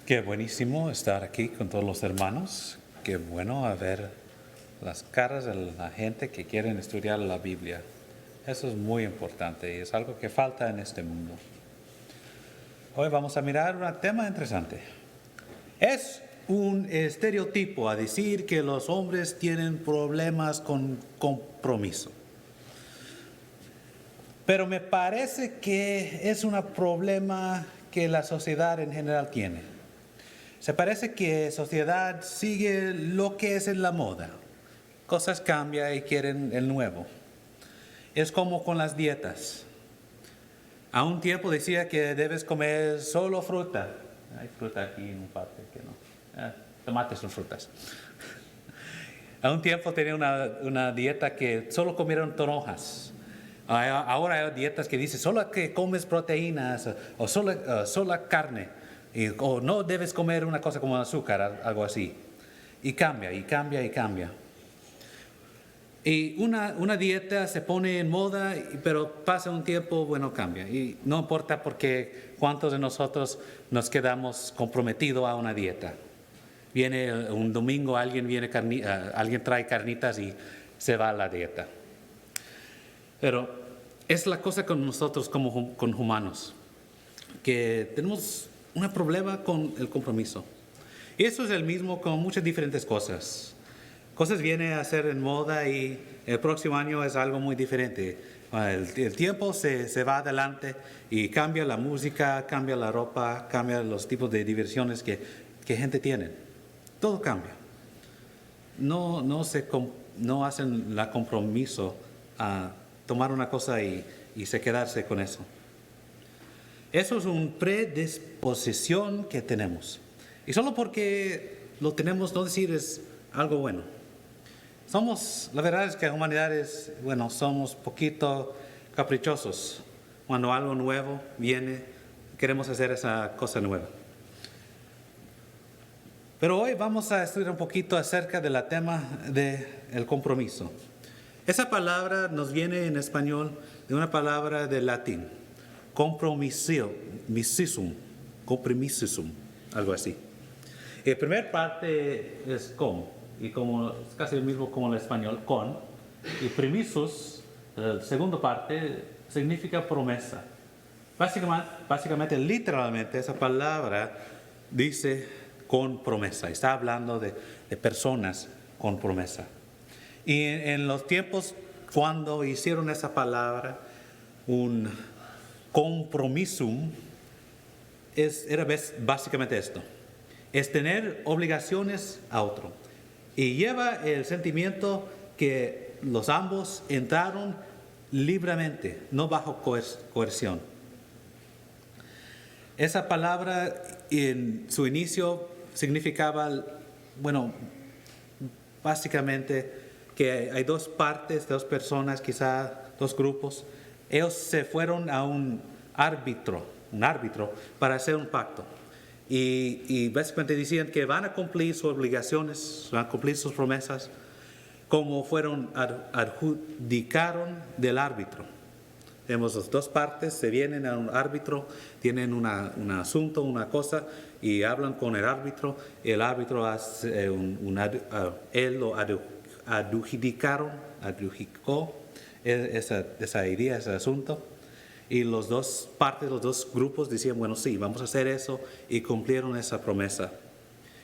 Qué buenísimo estar aquí con todos los hermanos. Qué bueno ver las caras de la gente que quieren estudiar la Biblia. Eso es muy importante y es algo que falta en este mundo. Hoy vamos a mirar un tema interesante. Es un estereotipo a decir que los hombres tienen problemas con compromiso. Pero me parece que es un problema que la sociedad en general tiene. Se parece que la sociedad sigue lo que es en la moda. Cosas cambian y quieren el nuevo. Es como con las dietas. A un tiempo decía que debes comer solo fruta. Hay fruta aquí en un parte que no. Tomates son frutas. A un tiempo tenía una dieta que solo comieron toronjas. Ahora hay dietas que dicen solo que comes proteínas o solo carne. O no debes comer una cosa como azúcar, algo así. Y cambia, y cambia, y cambia. Y una dieta se pone en moda, pero pasa un tiempo, bueno, cambia. Y no importa porque cuántos de nosotros nos quedamos comprometidos a una dieta. Viene un domingo, alguien trae carnitas y se va a la dieta. Pero es la cosa con nosotros como con humanos, que tenemos un problema con el compromiso. Y eso es el mismo con muchas diferentes cosas. Cosas vienen a ser en moda y el próximo año es algo muy diferente. El tiempo se va adelante y cambia la música, cambia la ropa, cambia los tipos de diversiones que gente tiene. Todo cambia. No hacen el compromiso a tomar una cosa y quedarse con eso. Eso es una predisposición que tenemos. Y solo porque lo tenemos, no decir es algo bueno. La verdad es que la humanidad somos poquito caprichosos. Cuando algo nuevo viene, queremos hacer esa cosa nueva. Pero hoy vamos a estudiar un poquito acerca del tema del compromiso. Esa palabra nos viene en español de una palabra del latín. Compromisum, algo así. La primera parte es y como es casi el mismo como el español, con. Y primisus, la segunda parte, significa promesa. Básicamente, literalmente, esa palabra dice con promesa. Está hablando de personas con promesa. Y en los tiempos cuando hicieron esa palabra, un compromisum, era básicamente esto. Es tener obligaciones a otro. Y lleva el sentimiento que los ambos entraron libremente, no bajo coerción. Esa palabra en su inicio significaba, básicamente que hay dos partes, dos personas, quizá dos grupos. Ellos se fueron a un árbitro para hacer un pacto. Y básicamente decían que van a cumplir sus obligaciones, van a cumplir sus promesas, como adjudicaron del árbitro. Tenemos las dos partes, se vienen a un árbitro, tienen un asunto, una cosa, y hablan con el árbitro. El árbitro hace él lo adjudicó esa idea, ese asunto. Y los dos grupos decían, sí, vamos a hacer eso, y cumplieron esa promesa.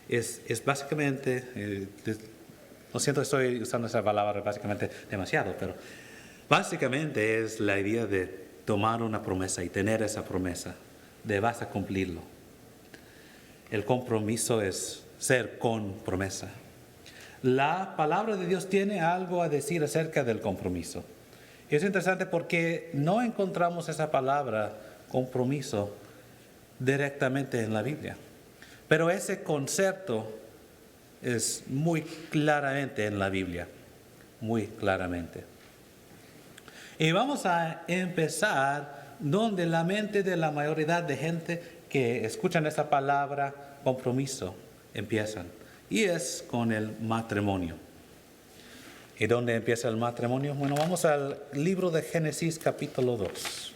Es básicamente, lo siento, estoy usando esa palabra básicamente demasiado, pero básicamente es la idea de tomar una promesa y tener esa promesa, de vas a cumplirlo. El compromiso es ser con promesa. La palabra de Dios tiene algo a decir acerca del compromiso. Es interesante porque no encontramos esa palabra compromiso directamente en la Biblia. Pero ese concepto es muy claramente en la Biblia, muy claramente. Y vamos a empezar donde la mente de la mayoría de gente que escuchan esa palabra compromiso empiezan. Y es con el matrimonio. ¿Y dónde empieza el matrimonio? Vamos al libro de Génesis capítulo 2.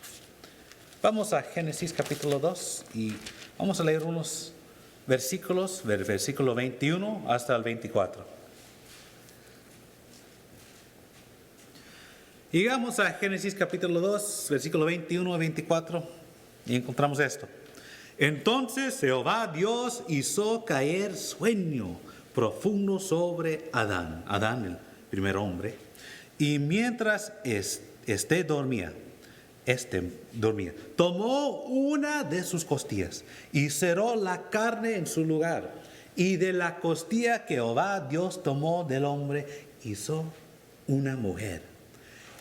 Vamos a Génesis capítulo 2 y vamos a leer unos versículos, del versículo 21 hasta el 24. Llegamos a Génesis capítulo 2, versículo 21 a 24, y encontramos esto. Entonces Jehová Dios hizo caer sueño profundo sobre Adán, el primer hombre, y mientras dormía, tomó una de sus costillas y cerró la carne en su lugar, y de la costilla que Jehová Dios tomó del hombre hizo una mujer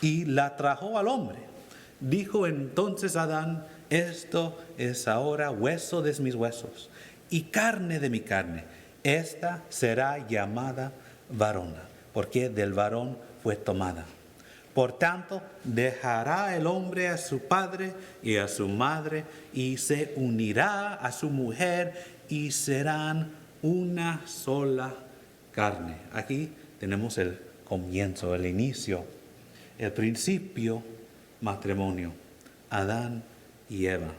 y la trajo al hombre. Dijo entonces Adán: esto es ahora hueso de mis huesos y carne de mi carne. Esta será llamada varona, porque del varón fue tomada. Por tanto, dejará el hombre a su padre y a su madre, y se unirá a su mujer, y serán una sola carne. Aquí tenemos el comienzo, el inicio, el principio, matrimonio, Adán y Eva.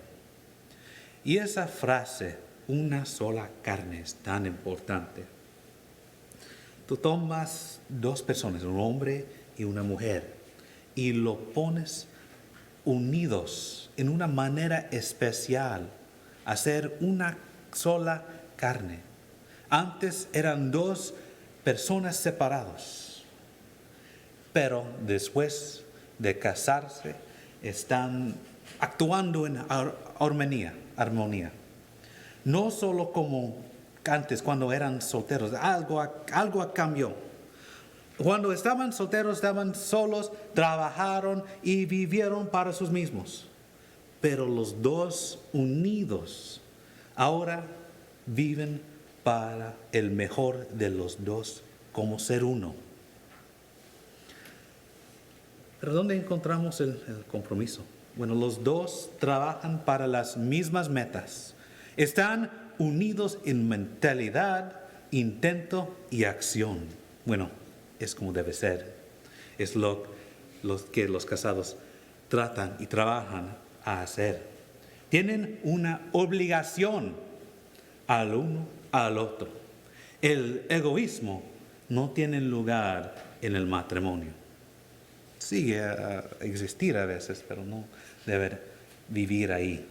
Y esa frase, una sola carne, es tan importante. Tú tomas dos personas, un hombre y una mujer, y lo pones unidos en una manera especial, a ser una sola carne. Antes eran dos personas separadas, pero después de casarse están actuando en armonía. No solo como antes, cuando eran solteros, algo cambió. Cuando estaban solteros, estaban solos, trabajaron y vivieron para sus mismos. Pero los dos unidos ahora viven para el mejor de los dos, como ser uno. Pero ¿dónde encontramos el compromiso? Bueno, los dos trabajan para las mismas metas. Están unidos en mentalidad, intento y acción. Bueno, es como debe ser. Es lo que los casados tratan y trabajan a hacer. Tienen una obligación al uno al otro. El egoísmo no tiene lugar en el matrimonio. Sigue a existir a veces, pero no debe vivir ahí.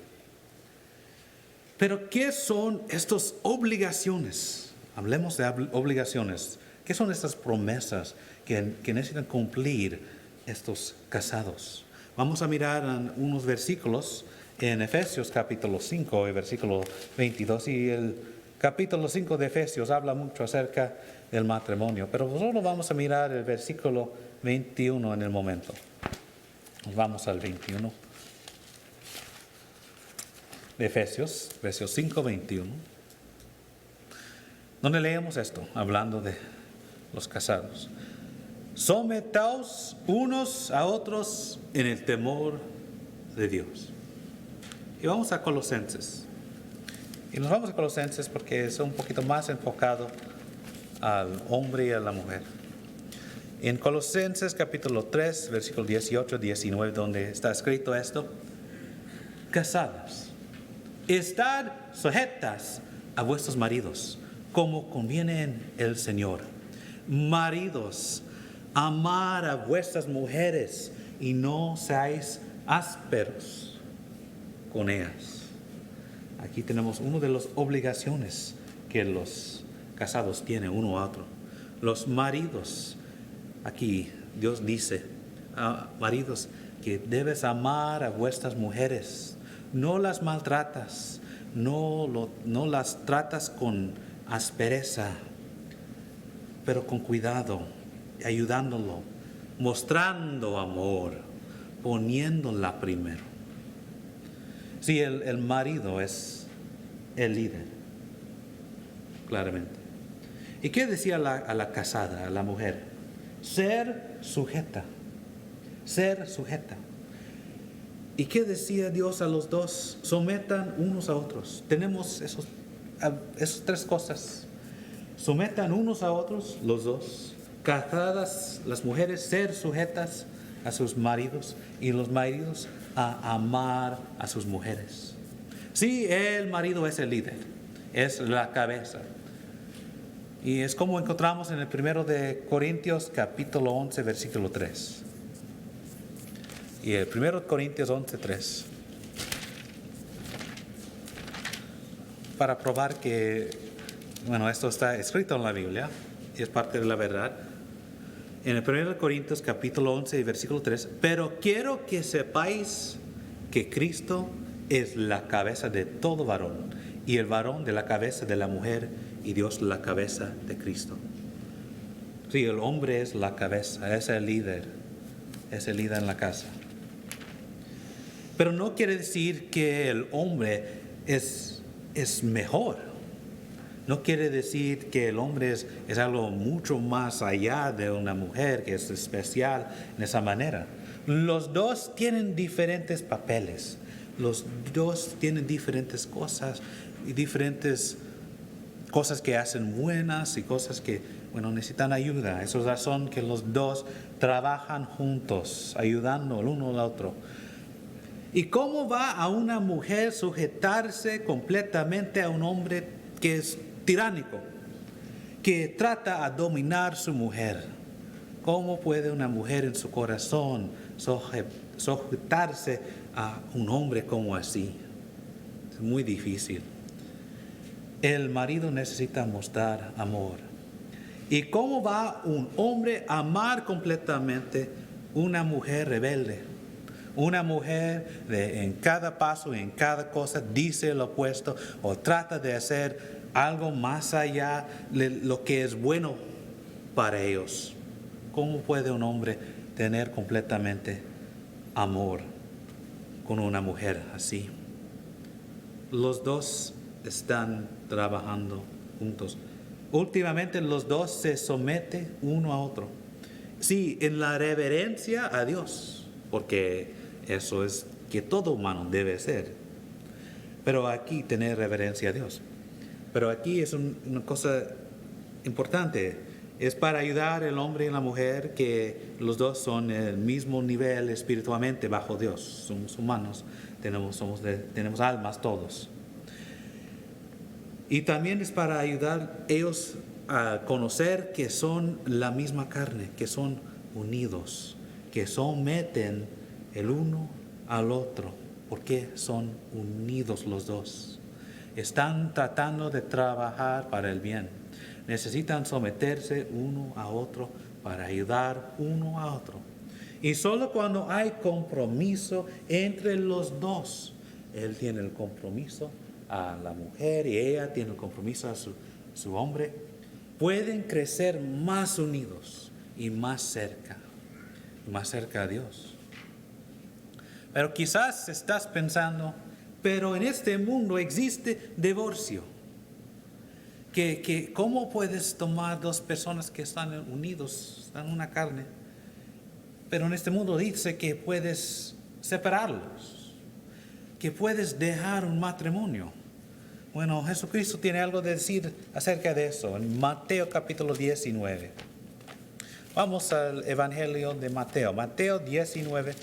Pero ¿qué son estas obligaciones? Hablemos de obligaciones. ¿Qué son estas promesas que necesitan cumplir estos casados? Vamos a mirar en unos versículos en Efesios capítulo 5 y versículo 22. Y el capítulo 5 de Efesios habla mucho acerca del matrimonio, pero solo vamos a mirar el versículo 21 en el momento. Vamos al 21 de Efesios 5, 21, donde leemos esto, hablando de los casados. Sometaos unos a otros en el temor de Dios. Y vamos a Colosenses. Y nos vamos a Colosenses porque es un poquito más enfocado al hombre y a la mujer. En Colosenses capítulo 3, versículo 18, 19, donde está escrito esto: casadas, estad sujetas a vuestros maridos, como conviene en el Señor. Maridos, amar a vuestras mujeres y no seáis ásperos con ellas. Aquí tenemos una de las obligaciones que los casados tienen uno a otro. Los maridos, aquí Dios dice a maridos que debes amar a vuestras mujeres. No las maltratas, no las tratas con aspereza, pero con cuidado, ayudándolo, mostrando amor, poniéndola primero. Sí, el marido es el líder, claramente. ¿Y qué decía a la casada, a la mujer? Ser sujeta. ¿Y qué decía Dios a los dos? Sometan unos a otros. Tenemos esas tres cosas. Sometan unos a otros, los dos. Casadas, las mujeres, ser sujetas a sus maridos, y los maridos a amar a sus mujeres. Sí, el marido es el líder. es la cabeza. Y es como encontramos en el 1 de Corintios capítulo 11 versículo 3. Y el 1 Corintios 11, 3. Para probar que, esto está escrito en la Biblia y es parte de la verdad. En el 1 Corintios capítulo 11 y versículo 3, pero quiero que sepáis que Cristo es la cabeza de todo varón, y el varón de la cabeza de la mujer, y Dios la cabeza de Cristo. Sí, el hombre es la cabeza, es el líder en la casa. Pero no quiere decir que el hombre es mejor. No quiere decir que el hombre es algo mucho más allá de una mujer, que es especial en esa manera. Los dos tienen diferentes papeles. Los dos tienen diferentes cosas y diferentes cosas que hacen buenas y cosas que, necesitan ayuda. Esa es la razón que los dos trabajan juntos, ayudando el uno al otro. ¿Y cómo va a una mujer sujetarse completamente a un hombre que es tiránico, que trata a dominar su mujer? ¿Cómo puede una mujer en su corazón sujetarse a un hombre como así? Es muy difícil. El marido necesita mostrar amor. ¿Y cómo va un hombre a amar completamente una mujer rebelde? Una mujer en cada paso, en cada cosa, dice lo opuesto o trata de hacer algo más allá de lo que es bueno para ellos. ¿Cómo puede un hombre tener completamente amor con una mujer así? Los dos están trabajando juntos. Últimamente los dos se someten uno a otro. Sí, en la reverencia a Dios, porque eso es que todo humano debe ser. Pero aquí tener reverencia a Dios. Pero aquí es una cosa importante. Es para ayudar al hombre y la mujer, que los dos son el mismo nivel espiritualmente bajo Dios. Somos humanos, tenemos almas todos. Y también es para ayudar ellos a conocer que son la misma carne, que son unidos, que someten el uno al otro, porque son unidos los dos. Están tratando de trabajar para el bien. Necesitan someterse uno a otro para ayudar uno a otro. Y solo cuando hay compromiso entre los dos, él tiene el compromiso a la mujer y ella tiene el compromiso a su hombre, pueden crecer más unidos y más cerca a Dios. Pero quizás estás pensando, pero en este mundo existe divorcio. Que ¿cómo puedes tomar dos personas que están unidos en una carne? Pero en este mundo dice que puedes separarlos, que puedes dejar un matrimonio. Bueno, Jesucristo tiene algo de decir acerca de eso en Mateo capítulo 19. Vamos al Evangelio de Mateo. Mateo 19.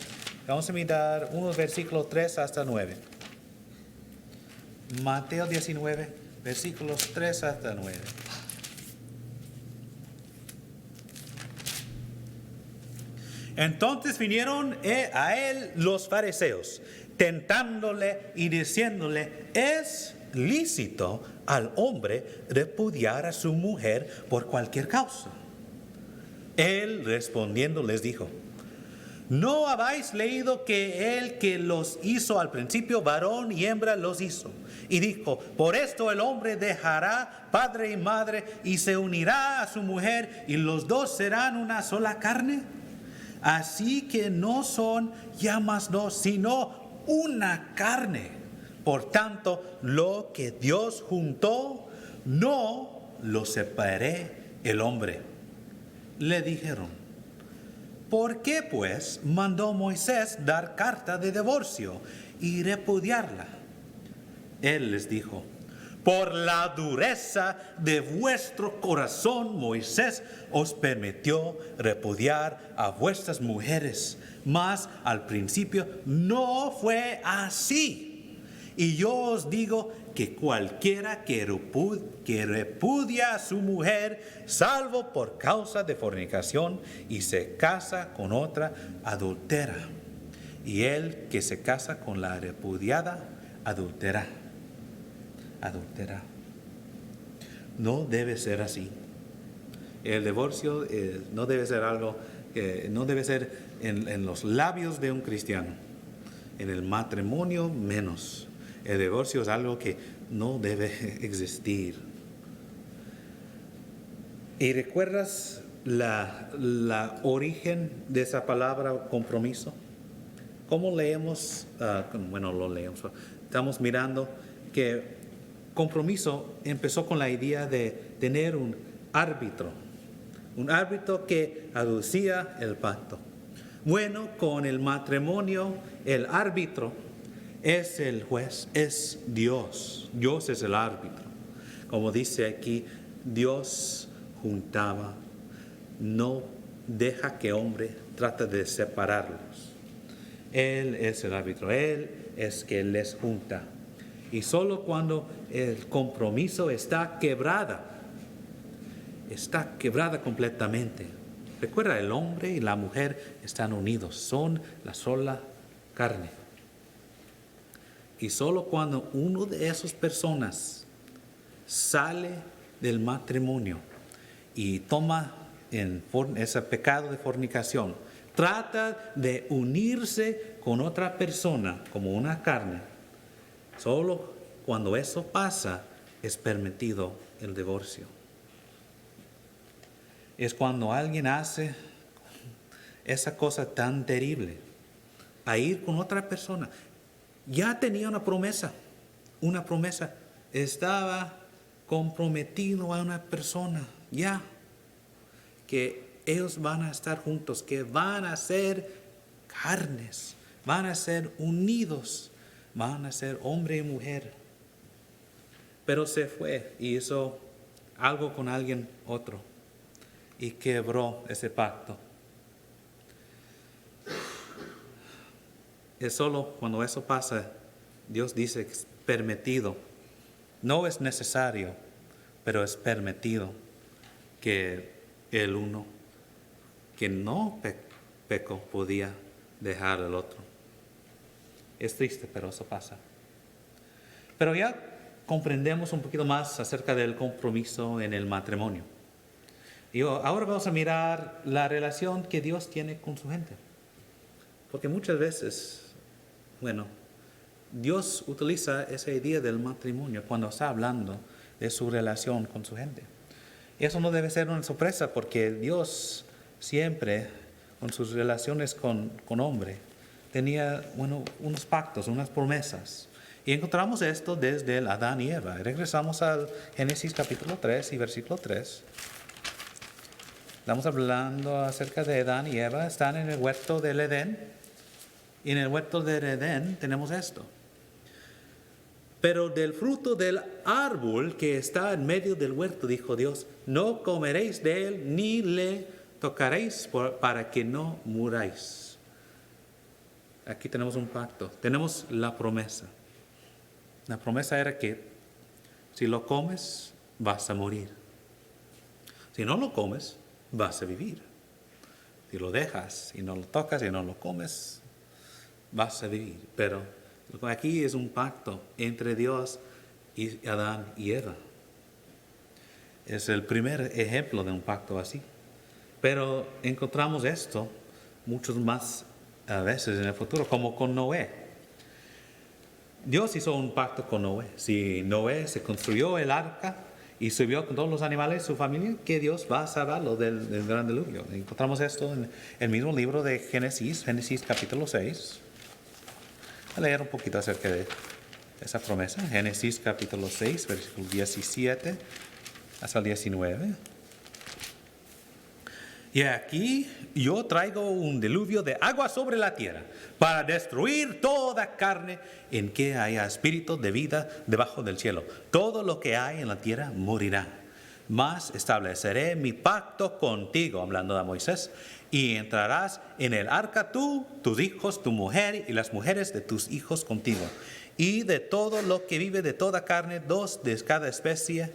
Vamos a mirar unos versículos 3 hasta 9. Mateo 19, versículos 3 hasta 9. Entonces vinieron a él los fariseos, tentándole y diciéndole: ¿es lícito al hombre repudiar a su mujer por cualquier causa? Él respondiendo les dijo: ¿no habéis leído que el que los hizo al principio, varón y hembra los hizo? Y dijo: por esto el hombre dejará padre y madre y se unirá a su mujer, y los dos serán una sola carne. Así que no son ya más dos, sino una carne. Por tanto, lo que Dios juntó, no lo separe el hombre. Le dijeron: ¿por qué pues mandó Moisés dar carta de divorcio y repudiarla? Él les dijo: por la dureza de vuestro corazón Moisés os permitió repudiar a vuestras mujeres, mas al principio no fue así. Y yo os digo que cualquiera que repudia a su mujer, salvo por causa de fornicación, y se casa con otra, adultera. Y el que se casa con la repudiada, adultera. Adultera. No debe ser así. El divorcio no debe ser algo que no debe ser en los labios de un cristiano. En el matrimonio menos. El divorcio es algo que no debe existir. ¿Y recuerdas la origen de esa palabra compromiso? ¿Cómo leemos? Lo leemos. Estamos mirando que compromiso empezó con la idea de tener un árbitro que aducía el pacto. Bueno, con el matrimonio, el árbitro es el juez, es Dios. Dios es el árbitro. Como dice aquí, Dios juntaba, no deja que hombre trate de separarlos. Él es el árbitro, Él es que les junta. Y solo cuando el compromiso está quebrada completamente. Recuerda, el hombre y la mujer están unidos, son la sola carne. Y solo cuando uno de esas personas sale del matrimonio y toma ese pecado de fornicación, trata de unirse con otra persona como una carne, solo cuando eso pasa es permitido el divorcio. Es cuando alguien hace esa cosa tan terrible, a ir con otra persona. Ya tenía una promesa, estaba comprometido a una persona, ya, que ellos van a estar juntos, que van a ser carnes, van a ser unidos, van a ser hombre y mujer. Pero se fue y hizo algo con alguien otro y quebró ese pacto. Es solo cuando eso pasa, Dios dice que es permitido. No es necesario, pero es permitido que el uno que no pecó podía dejar al otro. Es triste, pero eso pasa. Pero ya comprendemos un poquito más acerca del compromiso en el matrimonio. Y ahora vamos a mirar la relación que Dios tiene con su gente. Porque muchas veces, Dios utiliza esa idea del matrimonio cuando está hablando de su relación con su gente. Y eso no debe ser una sorpresa porque Dios siempre, con sus relaciones con hombre, tenía unos pactos, unas promesas. Y encontramos esto desde el Adán y Eva. Regresamos al Génesis capítulo 3 y versículo 3. Estamos hablando acerca de Adán y Eva. Están en el huerto del Edén. Y en el huerto del Edén tenemos esto. Pero del fruto del árbol que está en medio del huerto, dijo Dios, no comeréis de él ni le tocaréis para que no muráis. Aquí tenemos un pacto, tenemos la promesa. La promesa era que si lo comes, vas a morir. Si no lo comes, vas a vivir. Si lo dejas y no lo tocas y no lo comes, vas a vivir. Pero aquí es un pacto entre Dios y Adán y Eva. Es el primer ejemplo de un pacto así. Pero encontramos esto muchos más a veces en el futuro, como con Noé. Dios hizo un pacto con Noé. Si Noé se construyó el arca y subió con todos los animales de su familia, que Dios va a salvarlo del gran diluvio. Encontramos esto en el mismo libro de Génesis capítulo 6. Voy a leer un poquito acerca de esa promesa. Génesis capítulo 6, versículo 17 hasta el 19. Y aquí yo traigo un diluvio de agua sobre la tierra para destruir toda carne en que haya espíritu de vida debajo del cielo. Todo lo que hay en la tierra morirá. Mas estableceré mi pacto contigo, hablando de Moisés, y entrarás en el arca tú, tus hijos, tu mujer y las mujeres de tus hijos contigo. Y de todo lo que vive de toda carne, 2 de cada especie,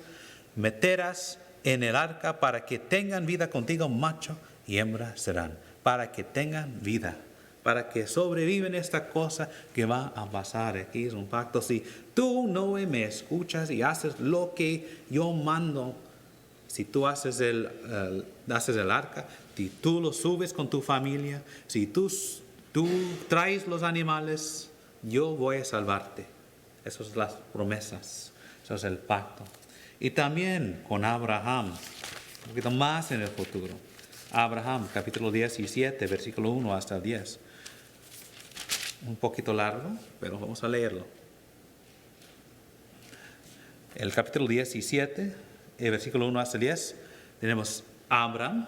meterás en el arca para que tengan vida contigo, macho y hembra serán, para que tengan vida, para que sobreviven esta cosa que va a pasar. Aquí es un pacto. Si tú no me escuchas y haces lo que yo mando, si tú haces el arca, si tú lo subes con tu familia, si tú traes los animales, yo voy a salvarte. Esas son las promesas, eso es el pacto. Y también con Abraham, un poquito más en el futuro. Abraham, capítulo 17, versículo 1 hasta el 10. Un poquito largo, pero vamos a leerlo. El capítulo 17, versículo 1 hasta el 10, tenemos Abraham,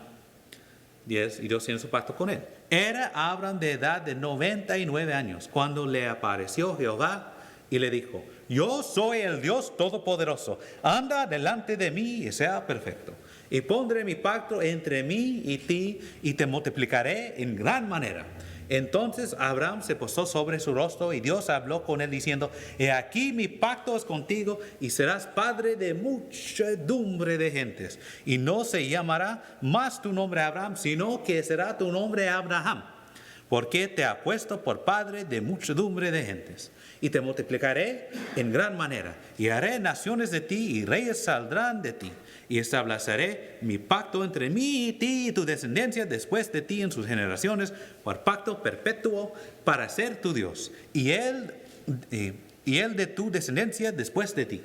10, y Dios tiene su pacto con él. Era Abraham de edad de 99 años cuando le apareció Jehová y le dijo: yo soy el Dios Todopoderoso, anda delante de mí y sea perfecto. Y pondré mi pacto entre mí y ti y te multiplicaré en gran manera. Entonces Abraham se posó sobre su rostro y Dios habló con él diciendo: he aquí mi pacto es contigo y serás padre de muchedumbre de gentes. Y no se llamará más tu nombre Abraham, sino que será tu nombre Abraham, porque te ha puesto por padre de muchedumbre de gentes. Y te multiplicaré en gran manera, y haré naciones de ti, y reyes saldrán de ti. Y estableceré mi pacto entre mí y ti y tu descendencia después de ti en sus generaciones, por pacto perpetuo para ser tu Dios, y él de tu descendencia después de ti.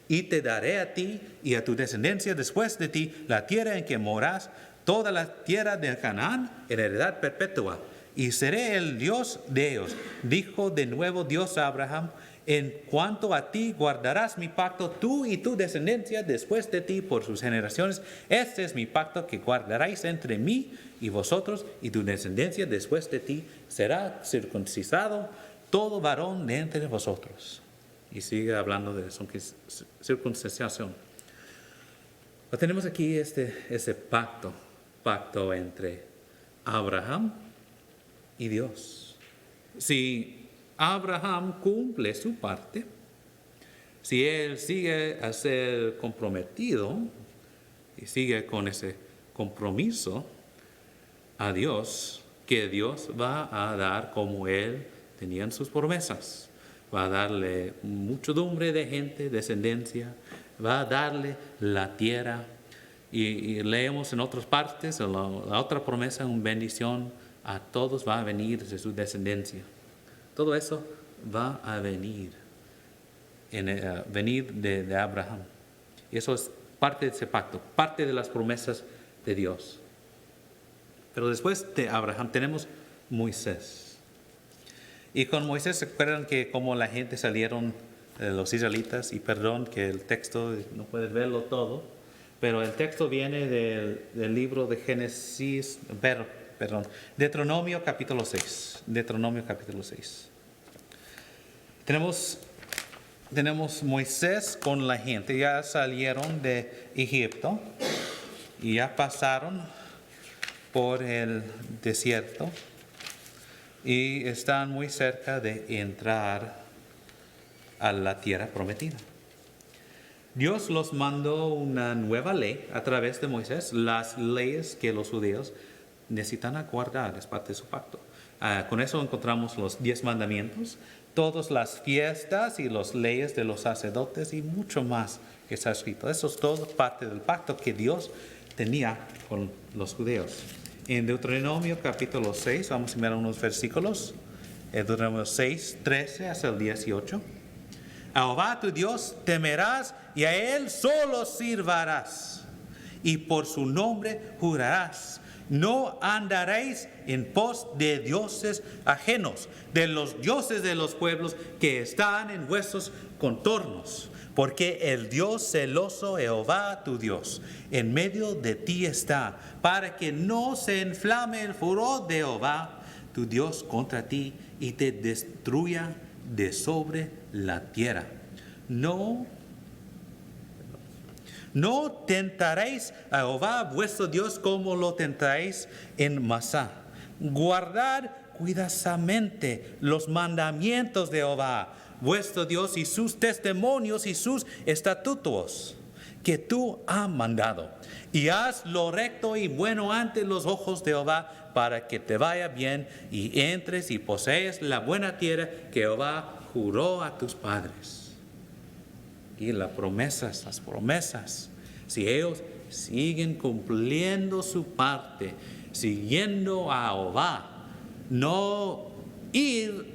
Y te daré a ti y a tu descendencia después de ti la tierra en que moras, toda la tierra de Canaán, en heredad perpetua. Y seré el Dios de ellos. Dijo de nuevo Dios a Abraham: en cuanto a ti, guardarás mi pacto, tú y tu descendencia después de ti por sus generaciones. Este es mi pacto que guardaréis entre mí y vosotros, y tu descendencia después de ti será circuncidado todo varón de entre vosotros. Y sigue hablando de circuncisión. Tenemos aquí ese pacto entre Abraham y Dios. Si Abraham cumple su parte, si él sigue a ser comprometido y sigue con ese compromiso a Dios, que Dios va a dar como él tenía en sus promesas. Va a darle muchedumbre de gente, descendencia, va a darle la tierra. Y leemos en otras partes, la otra promesa, una bendición a todos va a venir de su descendencia. Todo eso va a venir, venir de Abraham. Y eso es parte de ese pacto, parte de las promesas de Dios. Pero después de Abraham tenemos Moisés. Y con Moisés se acuerdan que como la gente salieron, los israelitas, y perdón que el texto no puedes verlo todo, pero el texto viene del libro de Génesis, Deuteronomio capítulo 6. Deuteronomio capítulo 6. Tenemos Moisés con la gente. Ya salieron de Egipto y ya pasaron por el desierto y están muy cerca de entrar a la tierra prometida. Dios los mandó una nueva ley a través de Moisés, las leyes que los judíos necesitan guardar, es parte de su pacto. Con eso encontramos los 10 mandamientos, todas las fiestas y las leyes de los sacerdotes y mucho más que está escrito. Eso es todo parte del pacto que Dios tenía con los judíos. En Deuteronomio capítulo 6, vamos a mirar unos versículos. Deuteronomio 6, 13 hasta el 18. A Jehová tu Dios temerás y a Él solo sirvarás, y por su nombre jurarás. No andaréis en pos de dioses ajenos, de los dioses de los pueblos que están en vuestros contornos, porque el Dios celoso, Jehová tu Dios, en medio de ti está, para que no se inflame el furor de Jehová tu Dios contra ti y te destruya de sobre la tierra. No No tentaréis a Jehová vuestro Dios como lo tentáis en Masá. Guardad cuidadosamente los mandamientos de Jehová vuestro Dios y sus testimonios y sus estatutos que tú has mandado. Y haz lo recto y bueno ante los ojos de Jehová para que te vaya bien y entres y posees la buena tierra que Jehová juró a tus padres. Y las promesas, si ellos siguen cumpliendo su parte, siguiendo a Jehová, no ir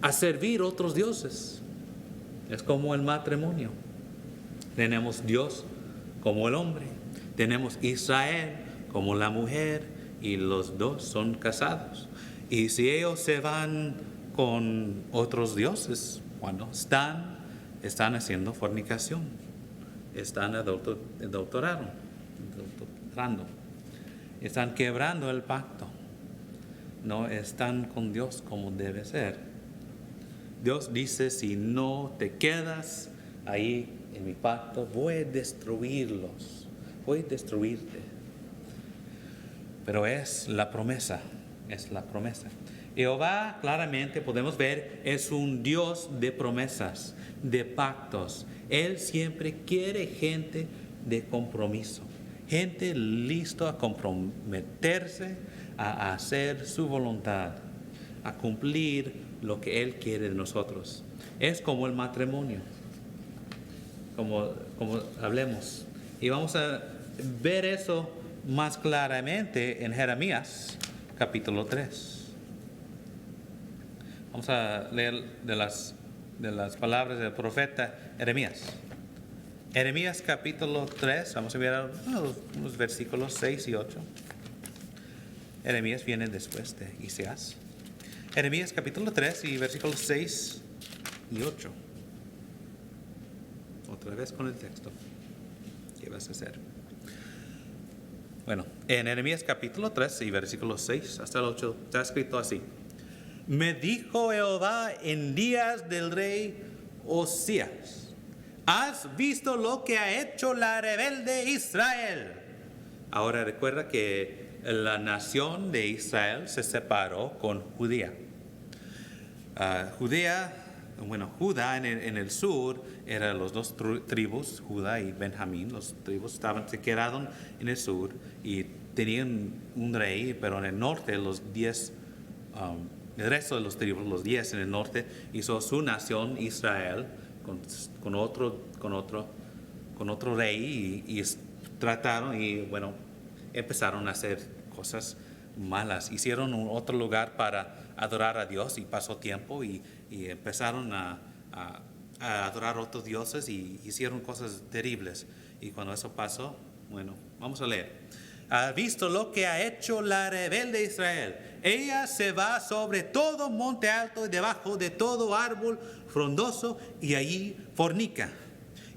a servir otros dioses. Es como el matrimonio. Tenemos Dios como el hombre, tenemos Israel como la mujer y los dos son casados. Y si ellos se van con otros dioses, bueno, están haciendo fornicación, están adulterando, están quebrando el pacto, no están con Dios como debe ser. Dios dice, si no te quedas ahí en mi pacto, voy a destruirlos, voy a destruirte. Pero es la promesa. Jehová, claramente podemos ver, es un Dios de promesas, de pactos. Él siempre quiere gente de compromiso, gente listo a comprometerse, a hacer su voluntad, a cumplir lo que Él quiere de nosotros. Es como el matrimonio, como hablemos. Y vamos a ver eso más claramente en Jeremías, capítulo 3. Vamos a leer de las palabras del profeta Jeremías. Jeremías capítulo 3, vamos a ver unos versículos 6 y 8. Jeremías viene después de Isaías. Jeremías capítulo 3 y versículos 6 y 8. Otra vez con el texto. ¿Qué vas a hacer? Bueno, en Jeremías capítulo 3 y versículos 6 hasta el 8 está escrito así. Me dijo Jehová en días del rey Osías, ¿has visto lo que ha hecho la rebelde Israel? Ahora recuerda que la nación de Israel se separó con Judá. Judá en el sur eran los dos tribus, Judá y Benjamín. Los tribus se quedaron en el sur y tenían un rey, pero en el norte el resto de los tribus, los 10 en el norte, hizo su nación Israel con otro rey y trataron y empezaron a hacer cosas malas. Hicieron otro lugar para adorar a Dios y pasó tiempo y empezaron a adorar a otros dioses y hicieron cosas terribles. Y cuando eso pasó, vamos a leer. ¿Ha visto lo que ha hecho la rebelde Israel? Ella se va sobre todo monte alto y debajo de todo árbol frondoso y allí fornica.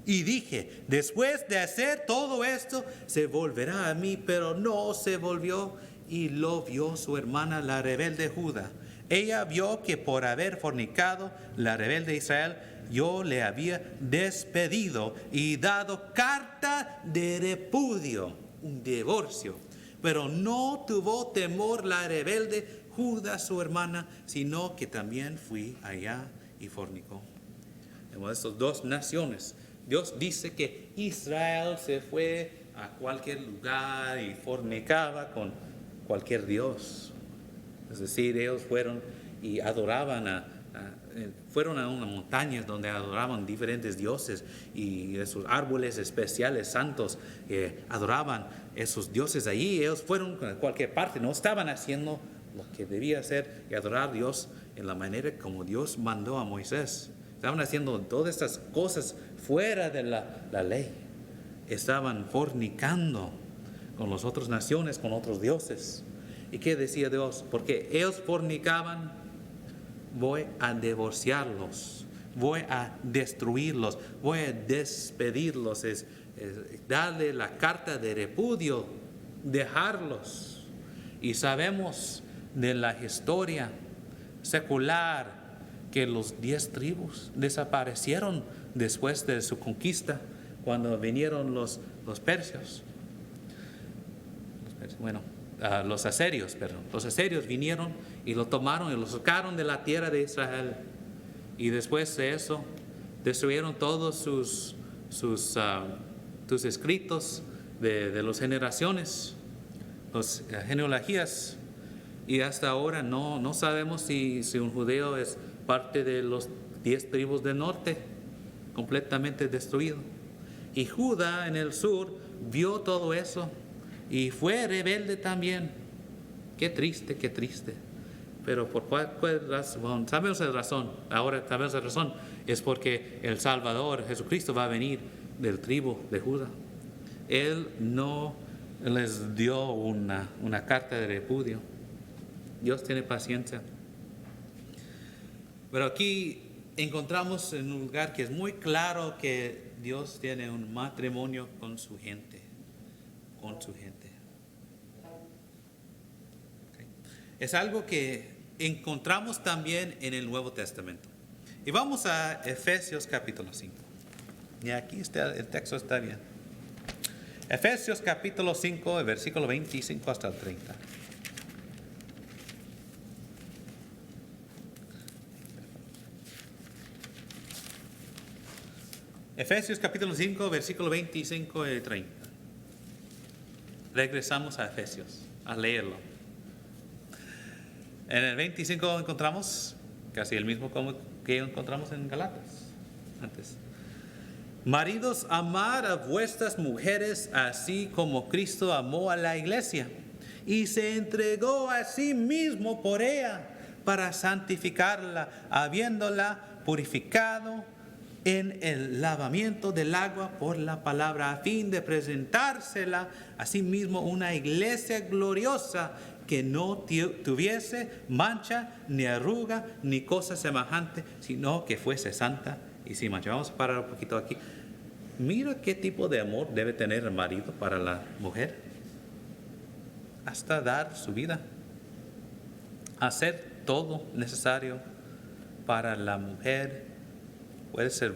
Y dije, después de hacer todo esto, se volverá a mí, pero no se volvió y lo vio su hermana la rebelde Judá. Ella vio que por haber fornicado la rebelde Israel, yo le había despedido y dado carta de repudio, un divorcio. Pero no tuvo temor la rebelde Judá, su hermana, sino que también fui allá y fornicó. Tenemos estas dos naciones. Dios dice que Israel se fue a cualquier lugar y fornicaba con cualquier dios. Es decir, ellos fueron y adoraban fueron a unas montañas donde adoraban diferentes dioses y esos árboles especiales santos adoraban esos dioses allí. Ellos fueron a cualquier parte, no estaban haciendo lo que debía hacer y adorar a Dios en la manera como Dios mandó a Moisés. Estaban haciendo todas estas cosas fuera de la ley. Estaban fornicando con las otras naciones, con otros dioses. ¿Y qué decía Dios? Porque ellos fornicaban, voy a divorciarlos, voy a destruirlos, voy a despedirlos, es darle la carta de repudio, dejarlos. Y sabemos de la historia secular que los 10 tribus desaparecieron después de su conquista, cuando vinieron los los persios. Los asirios, perdón. Los asirios vinieron y lo tomaron y lo sacaron de la tierra de Israel. Y después de eso, destruyeron todos sus escritos de las generaciones, las genealogías. Y hasta ahora no sabemos si un judío es parte de los 10 tribus del norte, completamente destruido. Y Judá en el sur vio todo eso y fue rebelde también. Qué triste, qué triste. Pero por cuál razón, sabemos la razón, ahora sabemos la razón, es porque el Salvador, Jesucristo, va a venir del tribu de Judá. Él no les dio una carta de repudio. Dios tiene paciencia. Pero aquí encontramos en un lugar que es muy claro que Dios tiene un matrimonio con su gente. Con su gente. Okay. Es algo que encontramos también en el Nuevo Testamento. Y vamos a Efesios capítulo 5. Y aquí está, el texto está bien. Efesios capítulo 5, versículo 25 hasta el 30. Efesios capítulo 5, versículo 25 y 30. Regresamos a Efesios, a leerlo. En el 25 encontramos casi el mismo que encontramos en Galatas antes. Maridos, amad a vuestras mujeres así como Cristo amó a la iglesia y se entregó a sí mismo por ella para santificarla, habiéndola purificado en el lavamiento del agua por la palabra, a fin de presentársela a sí mismo una iglesia gloriosa que no tuviese mancha, ni arruga, ni cosa semejante, sino que fuese santa y sin mancha. Vamos a parar un poquito aquí. Mira qué tipo de amor debe tener el marido para la mujer. Hasta dar su vida. Hacer todo necesario para la mujer. Puede ser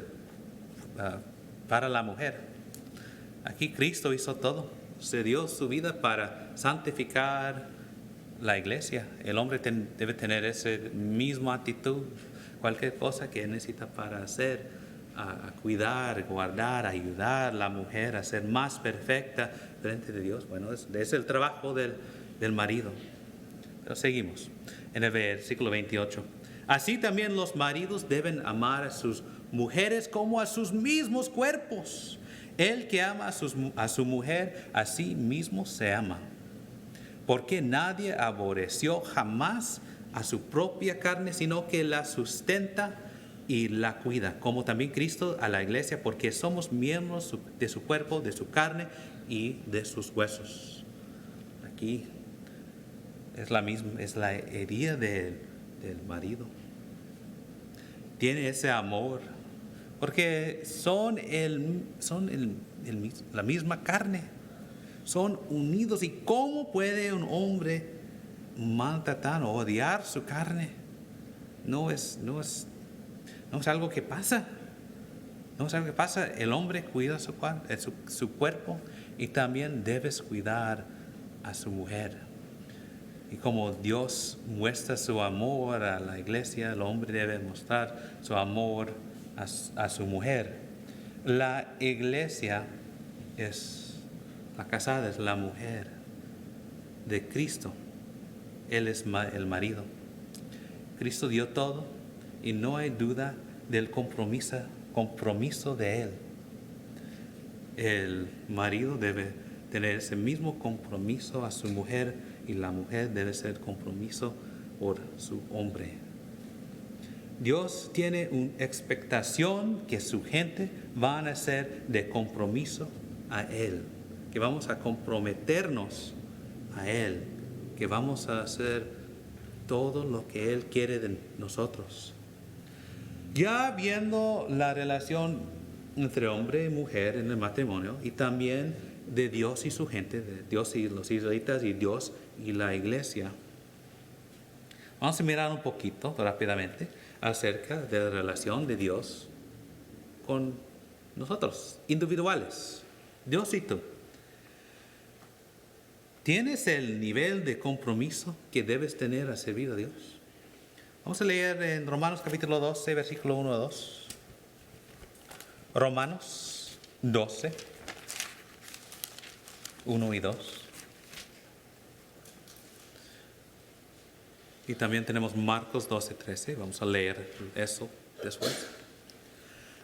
para la mujer. Aquí Cristo hizo todo. Se dio su vida para santificar la iglesia. El hombre debe tener esa misma actitud. Cualquier cosa que necesita para hacer, a cuidar, guardar, ayudar a la mujer a ser más perfecta frente de Dios. Bueno, es el trabajo del marido. Pero seguimos en el versículo 28. Así también los maridos deben amar a sus mujeres como a sus mismos cuerpos. El que ama a su mujer, a sí mismo se ama. Porque nadie aborreció jamás a su propia carne, sino que la sustenta y la cuida, como también Cristo a la iglesia, porque somos miembros de su cuerpo, de su carne y de sus huesos. Aquí es la misma, es la herida del marido. Tiene ese amor, porque son la misma carne, son unidos. ¿Y cómo puede un hombre maltratar o odiar su carne? No es algo que pasa. No es algo que pasa. El hombre cuida su cuerpo y también debes cuidar a su mujer. Y como Dios muestra su amor a la iglesia, el hombre debe mostrar su amor a su mujer. La iglesia la casada es la mujer de Cristo. Él es el marido. Cristo dio todo y no hay duda del compromiso de Él. El marido debe tener ese mismo compromiso a su mujer y la mujer debe ser compromiso por su hombre. Dios tiene una expectación que su gente van a ser de compromiso a Él, que vamos a comprometernos a Él, que vamos a hacer todo lo que Él quiere de nosotros. Ya viendo la relación entre hombre y mujer en el matrimonio y también de Dios y su gente, de Dios y los israelitas y Dios y la iglesia, vamos a mirar un poquito rápidamente acerca de la relación de Dios con nosotros, individuales. Dios y tú. ¿Tienes el nivel de compromiso que debes tener a servir a Dios? Vamos a leer en Romanos capítulo 12, versículo 1 a 2. Romanos 12, 1 y 2. Y también tenemos Marcos 12, 13. Vamos a leer eso después.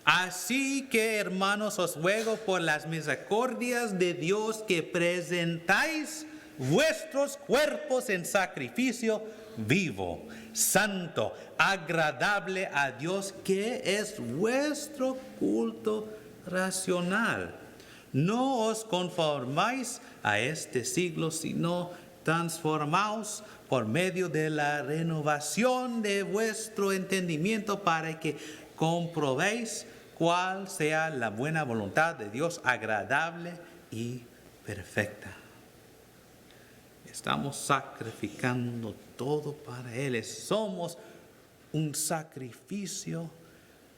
Así que, hermanos, os ruego por las misericordias de Dios que presentáis vuestros cuerpos en sacrificio vivo, santo, agradable a Dios, que es vuestro culto racional. No os conformáis a este siglo, sino transformaos por medio de la renovación de vuestro entendimiento, para que comprobéis cuál sea la buena voluntad de Dios, agradable y perfecta. Estamos sacrificando todo para Él. Somos un sacrificio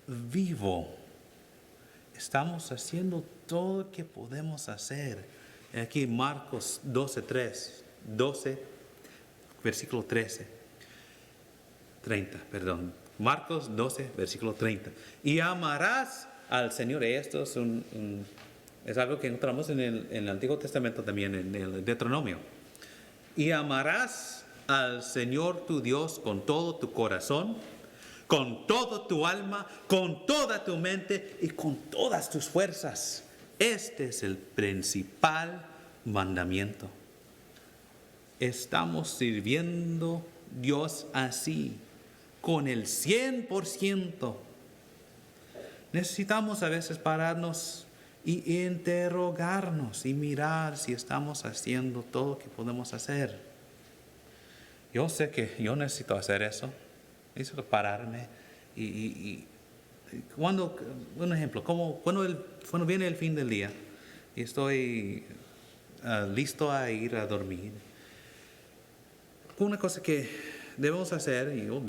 vivo. Estamos haciendo todo lo que podemos hacer. Aquí Marcos 12, versículo 30, perdón. Marcos 12, versículo 30. Y amarás al Señor. Esto es algo que encontramos en el Antiguo Testamento también, en el Deuteronomio. Y amarás al Señor tu Dios con todo tu corazón, con toda tu alma, con toda tu mente y con todas tus fuerzas. Este es el principal mandamiento. Estamos sirviendo a Dios así, con el 100%. Necesitamos a veces pararnos y interrogarnos y mirar si estamos haciendo todo lo que podemos hacer. Yo sé que yo necesito hacer eso. Necesito pararme y cuando, un ejemplo, cuando viene el fin del día y estoy listo a ir a dormir, una cosa que debemos hacer, y yo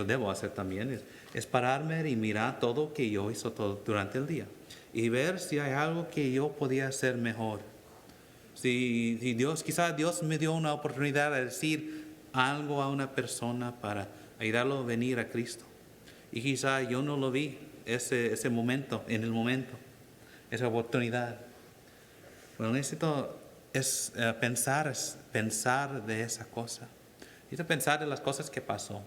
debo hacer también, es pararme y mirar todo lo que yo hice durante el día y ver si hay algo que yo podía hacer mejor. Si quizás Dios me dio una oportunidad de decir algo a una persona para ayudarlo a venir a Cristo, y quizás yo no lo vi ese momento, esa oportunidad. Bueno, necesito pensar de esa cosa. Necesito pensar de las cosas que pasó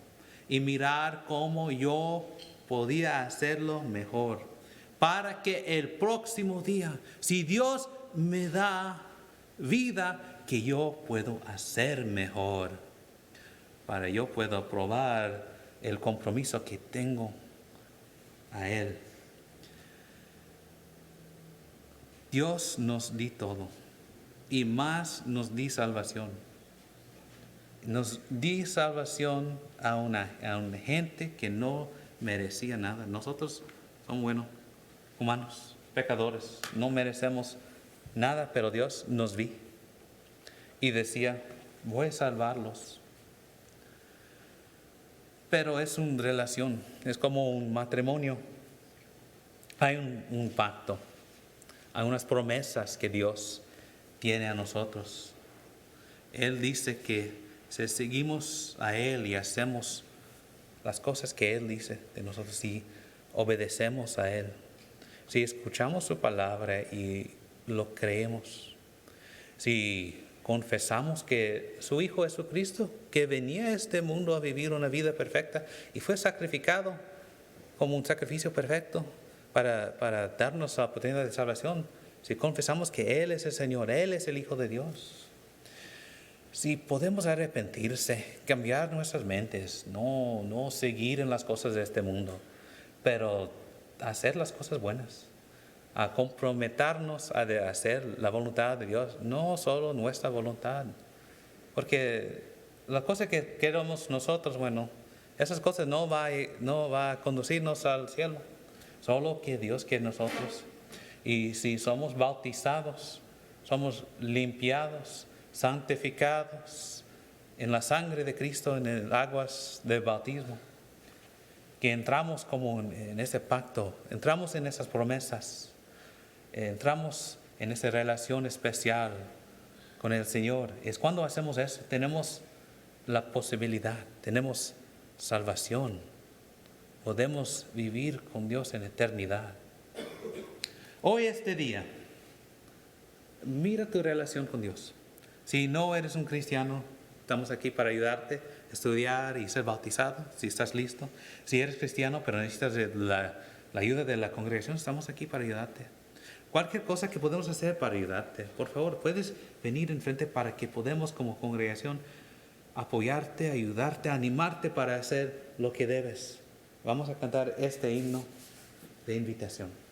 y mirar cómo yo podía hacerlo mejor, para que el próximo día, si Dios me da vida, que yo puedo hacer mejor, para yo puedo probar el compromiso que tengo a Él. Dios nos di todo y más nos di salvación. Nos di salvación a una gente que no merecía nada. Nosotros somos buenos, humanos, pecadores, no merecemos nada, pero Dios nos vi y decía, voy a salvarlos. Pero es una relación, es como un matrimonio. Hay un pacto, hay unas promesas que Dios tiene a nosotros. Él dice que si seguimos a Él y hacemos las cosas que Él dice de nosotros, si obedecemos a Él, si escuchamos su palabra y lo creemos, si confesamos que su Hijo Jesucristo, que venía a este mundo a vivir una vida perfecta y fue sacrificado como un sacrificio perfecto para darnos la oportunidad de salvación, si confesamos que Él es el Señor, Él es el Hijo de Dios, si podemos arrepentirse, cambiar nuestras mentes, no seguir en las cosas de este mundo, pero hacer las cosas buenas, a comprometernos a hacer la voluntad de Dios, no solo nuestra voluntad, porque las cosas que queremos nosotros, bueno, esas cosas no va a conducirnos al cielo, solo que Dios quiere nosotros. Y si somos bautizados, somos limpiados, santificados en la sangre de Cristo, en las aguas del bautismo, que entramos como en ese pacto, entramos en esas promesas, entramos en esa relación especial con el Señor. Es cuando hacemos eso, tenemos la posibilidad, tenemos salvación. Podemos vivir con Dios en eternidad. Hoy este día, mira tu relación con Dios. Si no eres un cristiano, estamos aquí para ayudarte a estudiar y ser bautizado, si estás listo. Si eres cristiano, pero necesitas la ayuda de la congregación, estamos aquí para ayudarte. Cualquier cosa que podemos hacer para ayudarte, por favor, puedes venir enfrente para que podamos como congregación apoyarte, ayudarte, animarte para hacer lo que debes. Vamos a cantar este himno de invitación.